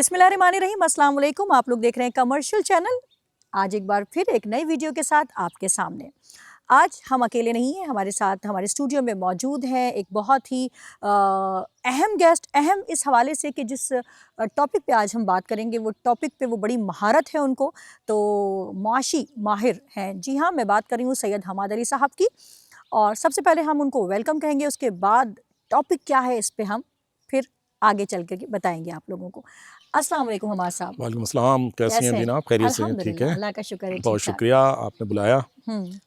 बिस्मिल्लाहिर्रहमानिर्रहीम, अस्सलाम वालेकुम। आप लोग देख रहे हैं कमर्शियल चैनल। आज एक बार फिर एक नई वीडियो के साथ आपके सामने। आज हम अकेले नहीं हैं, हमारे साथ हमारे स्टूडियो में मौजूद हैं एक बहुत ही अहम गेस्ट। अहम इस हवाले से कि जिस टॉपिक पे आज हम बात करेंगे वो टॉपिक पे वो बड़ी महारत है उनको, तो मुआशी माहिर हैं। जी हाँ, मैं बात कर रही हूँ सैयद हमाद अली साहब की। और सबसे पहले हम उनको वेलकम कहेंगे, उसके बाद टॉपिक क्या है इस पे हम फिर आगे चल के बताएंगे आप लोगों को। अस्सलाम वालेकुम हमाद साहब। वालेकुम अस्सलाम, कैसी हैं बीना? आप खैरियत से हैं? ठीक है, अल्लाह का शुक्र है, बहुत ठीक ठाक। शुक्रिया आपने बुलाया।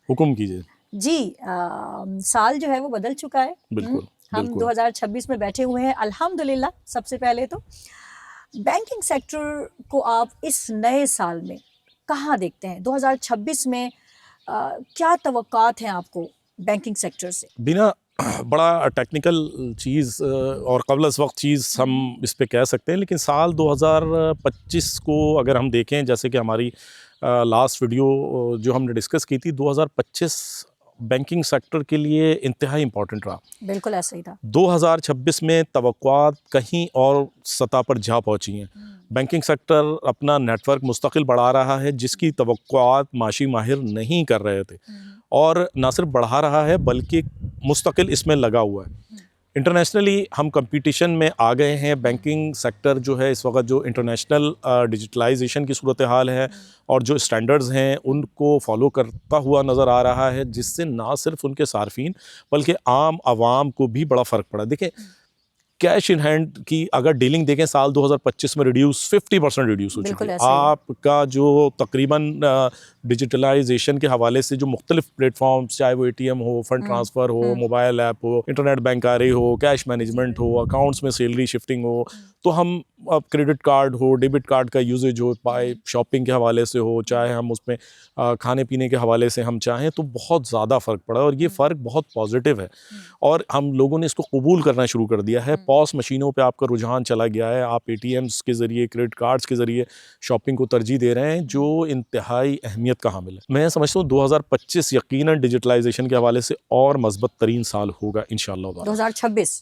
हुक्म कीजिए। जी, साल जो है वो बदल चुका है। बिल्कुल हम बिल्कुल 2026 में बैठे हुए हैं अल्हम्दुलिल्लाह। सबसे पहले तो बैंकिंग सेक्टर को आप इस नए साल में कहाँ देखते हैं? 2026 में क्या तवक्कात हैं आपको बैंकिंग सेक्टर से? बीना, बड़ा टेक्निकल चीज़ और क़ब्ल अज़ वक्त चीज़ हम इस पे कह सकते हैं, लेकिन साल 2025 को अगर हम देखें, जैसे कि हमारी लास्ट वीडियो जो हमने डिस्कस की थी, 2025 बैंकिंग सेक्टर के लिए इंतहाई इम्पॉर्टेंट रहा। बिल्कुल ऐसा ही था। 2026 में तवक्कुआत कहीं और सतह पर जा पहुंची हैं। बैंकिंग सेक्टर अपना नेटवर्क मुस्तकिल बढ़ा रहा है, जिसकी तवक्कुआत माशी माहिर नहीं कर रहे थे, और ना सिर्फ बढ़ा रहा है बल्कि मुस्तकिल इसमें लगा हुआ है। इंटरनेशनली हम कंपटीशन में आ गए हैं। बैंकिंग सेक्टर जो है इस वक्त जो इंटरनेशनल डिजिटलाइजेशन की सूरत हाल है और जो स्टैंडर्ड्स हैं उनको फॉलो करता हुआ नज़र आ रहा है, जिससे ना सिर्फ उनके सार्फिन बल्कि आम आवाम को भी बड़ा फ़र्क पड़ा। देखिए, कैश इन हैंड की अगर डीलिंग देखें, साल 2025 में 50% रिड्यूस हो चुकी है। आपका जो तकरीबन डिजिटलाइजेशन के हवाले से जो मुख्तलिफ प्लेटफॉर्म्स, चाहे वो ATM हो, फंड ट्रांसफ़र हो, मोबाइल ऐप हो, इंटरनेट बैंकारी हो, कैश मैनेजमेंट हो, अकाउंट्स में सैलरी शिफ्टिंग हो, तो हम अब क्रेडिट कार्ड हो, डेबिट कार्ड का यूजेज हो, पाए शॉपिंग के हवाले से हो, चाहे हम उसमें खाने पीने के हवाले से हम चाहें, तो बहुत ज़्यादा फ़र्क पड़ा और ये फ़र्क बहुत पॉजिटिव है और हम लोगों ने इसको कबूल करना शुरू कर दिया है। पॉस मशीनों पे आपका रुझान चला गया है। आप ATMs के ज़रिए, क्रेडिट कार्ड्स के ज़रिए शॉपिंग को तरजीह दे रहे हैं, जो इंतहाई अहमियत का हामिल है। मैं समझता हूँ 2025 यकीनन डिजिटलाइजेशन के हवाले से और मज़बूत तरीन साल होगा इंशाअल्लाह। 2026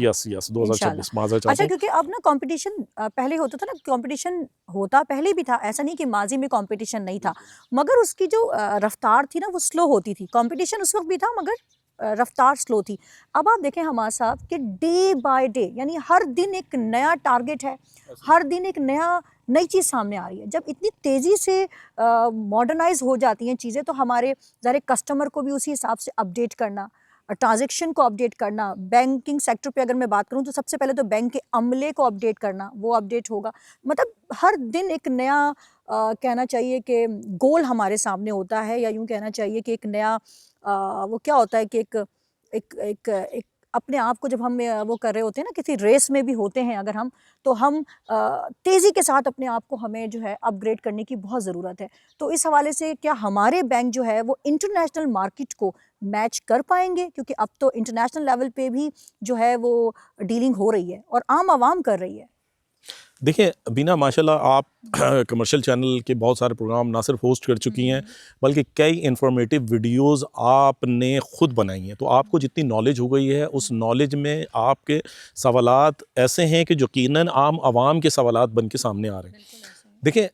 यस 2026 माज़ा। अच्छा, क्योंकि अब ना कंपटीशन पहले होता था ना, कंपटीशन होता पहले भी था, ऐसा नहीं कि माजी में कंपटीशन नहीं था, मगर उसकी जो रफ्तार थी ना वो स्लो होती थी। कंपटीशन उस वक्त भी था मगर रफ्तार स्लो थी। अब आप देखें हमारे साथ कि डे बाय डे, यानी हर दिन एक नया टारगेट है, हर दिन एक नई चीज़ सामने आ रही है। जब इतनी तेज़ी से मॉडर्नाइज हो जाती हैं चीज़ें, तो हमारे ज़रा कस्टमर को भी उसी हिसाब से अपडेट करना, ट्रांजैक्शन को अपडेट करना। बैंकिंग सेक्टर पे अगर मैं बात करूं तो सबसे पहले तो बैंक के अमले को अपडेट करना, वो अपडेट होगा। मतलब हर दिन एक नया कहना चाहिए कि गोल हमारे सामने होता है, या यूं कहना चाहिए कि एक नया वो क्या होता है कि एक अपने आप को जब हम वो कर रहे होते हैं ना, किसी रेस में भी होते हैं अगर हम, तो हम तेज़ी के साथ अपने आप को हमें जो है अपग्रेड करने की बहुत ज़रूरत है। तो इस हवाले से क्या हमारे बैंक जो है वो इंटरनेशनल मार्केट को मैच कर पाएंगे? क्योंकि अब तो इंटरनेशनल लेवल पे भी जो है वो डीलिंग हो रही है और आम आवाम कर रही है। देखिए बीना, माशाल्लाह आप कमर्शियल चैनल के बहुत सारे प्रोग्राम ना सिर्फ होस्ट कर चुकी हैं बल्कि कई इंफॉर्मेटिव वीडियोस आपने ख़ुद बनाई हैं। तो आपको जितनी नॉलेज हो गई है, उस नॉलेज में आपके सवालात ऐसे हैं कि यकीनन आम आवाम के सवालात बन के सामने आ रहे हैं। देखिए,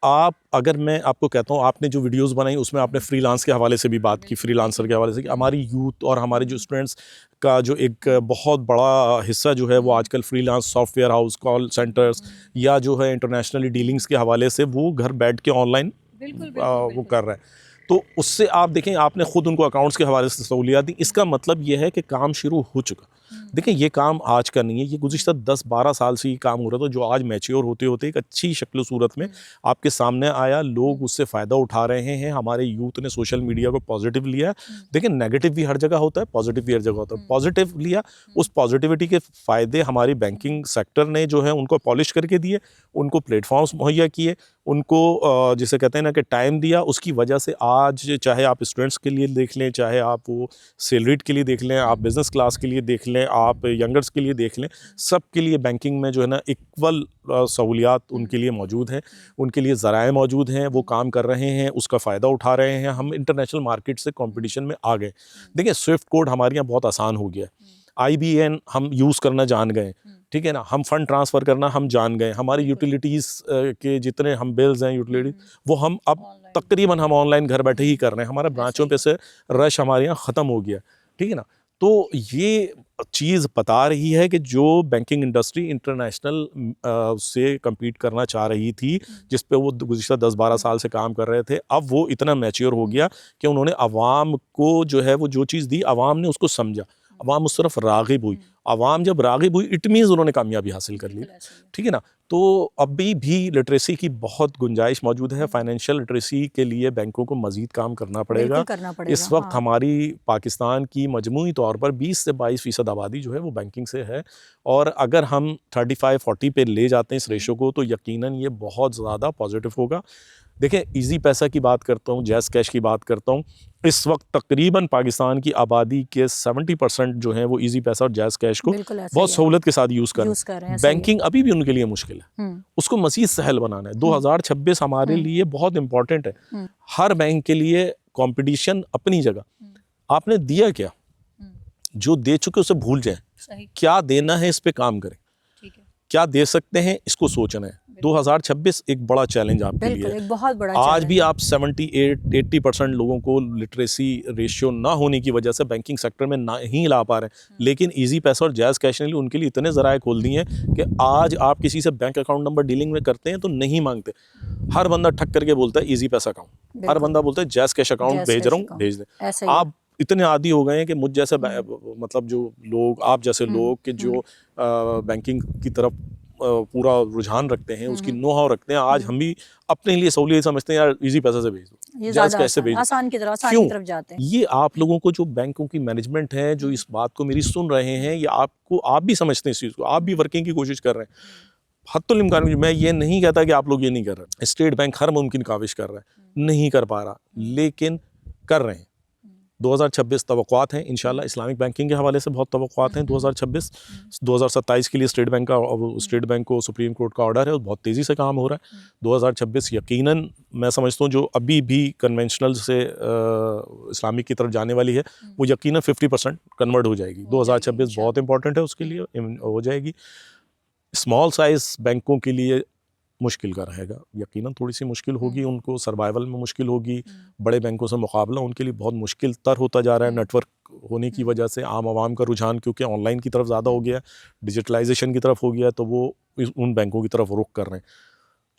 आप अगर मैं आपको कहता हूँ, आपने जो वीडियोस बनाई उसमें आपने फ्रीलांस के हवाले से भी बात की, फ्रीलांसर के हवाले से कि हमारी यूथ और हमारे जो स्टूडेंट्स का जो एक बहुत बड़ा हिस्सा जो है वो आजकल freelance, software house, call centres या जो है इंटरनेशनली डीलिंग्स के हवाले से वो घर बैठ के ऑनलाइन वो कर रहे हैं। तो उससे आप देखें, आपने ख़ुद उनको अकाउंट्स के हवाले से सहूलियात दी। इसका मतलब ये है कि काम शुरू हो चुका। देखिए, ये काम आज का नहीं है, ये गुज़िश्ता 10-12 साल से ये काम हो रहा था, जो आज मैच्योर होते होते एक अच्छी शक्ल सूरत में आपके सामने आया। लोग उससे फ़ायदा उठा रहे हैं। हमारे यूथ ने सोशल मीडिया को पॉजिटिव लिया। देखिए, नेगेटिव भी हर जगह होता है, पॉजिटिव भी हर जगह होता है। पॉजिटिव लिया, उस पॉजिटिविटी के फ़ायदे हमारी बैंकिंग सेक्टर ने जो है उनको पॉलिश करके दिए, उनको प्लेटफॉर्म्स मुहैया किए, उनको जिसे कहते हैं ना कि टाइम दिया। उसकी वजह से आज चाहे आप स्टूडेंट्स के लिए देख लें, चाहे आप वो सैलरीड के लिए देख लें, आप बिज़नेस क्लास के लिए देख लें, आप यंगर्स के लिए देख लें, सब के लिए बैंकिंग में जो है ना इक्वल सहूलियात उनके लिए मौजूद हैं, उनके लिए ज़राए मौजूद हैं, वो काम कर रहे हैं, उसका फ़ायदा उठा रहे हैं। हम इंटरनेशनल मार्केट से कंपटीशन में आ गए। देखिए, स्विफ्ट कोड हमारे यहाँ बहुत आसान हो गया। IBN हम यूज़ करना जान गए, ठीक है ना, हम फंड ट्रांसफ़र करना हम जान गए, हमारे यूटिलिटीज़ के जितने हम बिल्स हैं यूटिलिटीज़ वो हम अब तकरीबन हम ऑनलाइन घर बैठे ही कर रहे हैं, हमारे ब्रांचों पे से रश हमारे यहाँ ख़त्म हो गया, ठीक है ना। तो ये चीज़ बता रही है कि जो बैंकिंग इंडस्ट्री इंटरनेशनल से कम्पीट करना चाह रही थी, जिस पे वो गुज़िश्ता 10-12 साल से काम कर रहे थे, अब वो इतना मैच्योर हो गया कि उन्होंने अवाम को जो है वो जो चीज़ दी, अवाम ने उसको समझा, अवाम उस तरफ राग़िब हुई। अवाम जब राग़िब हुई इट मीन्स उन्होंने कामयाबी हासिल कर ली, ठीक है ना। तो अभी भी लिटरेसी की बहुत गुंजाइश मौजूद है। फाइनेंशियल लिटरेसी के लिए बैंकों को मज़ीद काम करना पड़ेगा। इस वक्त हमारी पाकिस्तान की मजमूई तौर पर 20 से 22% आबादी जो है वो बैंकिंग से है, और अगर हम 35-40 पे ले जाते हैं इस रेशो को तो यकीनन ये बहुत ज़्यादा पॉजिटिव होगा। देखें, इजी पैसा की बात करता हूँ, जैज़ कैश की बात करता हूँ, इस वक्त तकरीबन पाकिस्तान की आबादी के 70% जो है वो इजी पैसा और जैज़ कैश को बहुत सहूलत के साथ यूज़ कर रहे हैं। बैंकिंग अभी भी उनके लिए मुश्किल है, उसको मज़ीद सहल बनाना है। 2026 हमारे लिए बहुत इंपॉर्टेंट है। हर बैंक के लिए कंपटीशन अपनी जगह, आपने दिया क्या, जो दे चुके उसे भूल जाएं, क्या देना है इस पे काम करें, क्या दे सकते हैं इसको सोचना है। 2026 एक बड़ा चैलेंज आपके लिए है। एक बहुत बड़ा आज भी आप 78-80% लोगों को लिटरेसी रेशियो ना होने की वजह से बैंकिंग सेक्टर में ना ही ला पा रहे हैं, लेकिन इजी पैसा और जायज़ कैश ने उनके लिए इतने ज़राए खोल दिए हैं कि आज आप किसी से बैंक अकाउंट नंबर डीलिंग में करते हैं तो नहीं मांगते। हर बंदा ठक करके बोलता है इजी पैसा अकाउंट, हर बंदा बोलता है जायज़ कैश अकाउंट भेज रहा हूँ, भेज दें। आप इतने आदी हो गए हैं कि मुझ जैसे मतलब जो लोग, आप जैसे लोग कि जो बैंकिंग की तरफ पूरा रुझान रखते हैं, उसकी नो हाउ रखते हैं, आज हम भी अपने लिए सहूलियत समझते हैं, यार इजी पैसा से भेज दो, जायज़ कैश से भेज दो, आसान की तरफ जाते हैं। ये आप लोगों को जो बैंकों की मैनेजमेंट है, जो इस बात को मेरी सुन रहे हैं, ये आपको, आप भी समझते हैं इस चीज़ को, आप भी वर्किंग की कोशिश कर रहे हैं। हत्तुल इम्कान, मैं ये नहीं कहता कि आप लोग ये नहीं कर रहे, स्टेट बैंक हर मुमकिन काविश कर रहा है, नहीं कर पा रहा, लेकिन कर रहे हैं। 2026 तवक्कुआत हैं इंशाल्लाह, इस्लामिक बैंकिंग के हवाले से बहुत तवक्कुआत हैं 2026। 2027 के लिए स्टेट बैंक को सुप्रीम कोर्ट का ऑर्डर है, बहुत तेज़ी से काम हो रहा है। 2026 यकीनन मैं समझता हूँ जो अभी भी कन्वेंशनल से इस्लामिक की तरफ जाने वाली है वो यकीनन 50% कन्वर्ट हो जाएगी। 2026 बहुत इंपॉर्टेंट है उसके लिए, हो जाएगी। स्मॉल साइज़ बैंकों के लिए मुश्किल का रहेगा, यकीनन थोड़ी सी मुश्किल होगी, उनको सर्वाइवल में मुश्किल होगी, बड़े बैंकों से मुकाबला उनके लिए बहुत मुश्किल तर होता जा रहा है। नेटवर्क होने की वजह से आम आवाम का रुझान क्योंकि ऑनलाइन की तरफ ज़्यादा हो गया, डिजिटलाइजेशन की तरफ हो गया, तो वो उन बैंकों की तरफ रुख कर रहे हैं।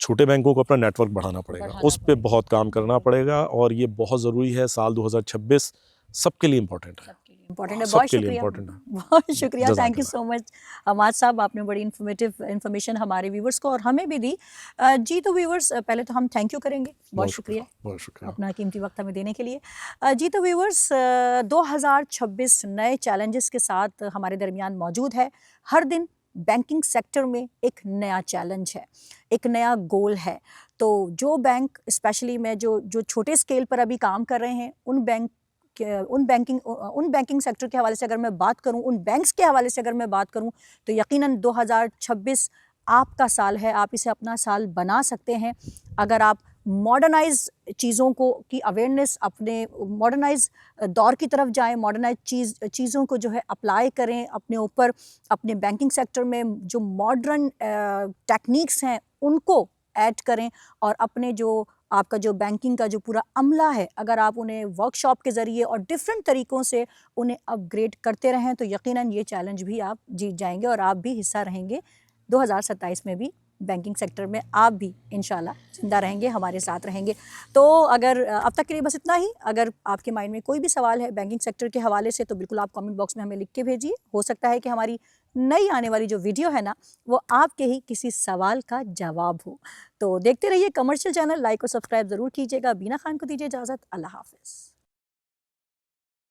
छोटे बैंकों को अपना नेटवर्क बढ़ाना पड़ेगा, उस पर बहुत काम करना पड़ेगा, और ये बहुत ज़रूरी है। साल 2026 सबके लिए इम्पोर्टेंट है, इम्पोर्टेंट है। बहुत शुक्रिया, thank you so much Hamad साहब, आपने बड़ी इन्फॉर्मेशन हमारे व्यूवर्स को और हमें भी दी। जी तो व्यूवर्स, पहले तो हम थैंक यू करेंगे, बहुत शुक्रिया अपना कीमती वक्त हमें देने के लिए। जी तो व्यूवर्स, 2026 नए चैलेंजेस के साथ हमारे दरमियान मौजूद है। हर दिन बैंकिंग सेक्टर में एक नया चैलेंज है, एक नया गोल है। तो जो बैंक स्पेशली में जो छोटे स्केल पर अभी काम कर रहे हैं, उन बैंकिंग सेक्टर के हवाले से अगर मैं बात करूं, उन बैंक्स के हवाले से अगर मैं बात करूं, तो यकीनन 2026 आपका साल है, आप इसे अपना साल बना सकते हैं। अगर आप मॉडर्नाइज चीज़ों को की अवेयरनेस, अपने मॉडर्नाइज दौर की तरफ जाएं, मॉडर्नाइज चीज़ों को जो है अप्लाई करें अपने ऊपर, अपने बैंकिंग सेक्टर में जो मॉडर्न टेक्निक्स हैं उनको ऐड करें, और अपने जो आपका जो बैंकिंग का जो पूरा अमला है, अगर आप उन्हें वर्कशॉप के ज़रिए और डिफरेंट तरीक़ों से उन्हें अपग्रेड करते रहें तो यकीनन ये चैलेंज भी आप जीत जाएंगे और आप भी हिस्सा रहेंगे 2027 में भी। बैंकिंग सेक्टर में आप भी इंशाल्लाह जिंदा रहेंगे, हमारे साथ रहेंगे। तो अगर अब तक के लिए बस इतना ही। अगर आपके माइंड में कोई भी सवाल है बैंकिंग सेक्टर के हवाले से तो बिल्कुल आप कमेंट बॉक्स में हमें लिख के भेजिए। हो सकता है कि हमारी नई आने वाली जो वीडियो है ना, वो आपके ही किसी सवाल का जवाब हो। तो देखते रहिए कमर्शियल चैनल, लाइक और सब्सक्राइब ज़रूर कीजिएगा। बीना खान को दीजिए इजाज़त, अल्लाह हाफ़िज़।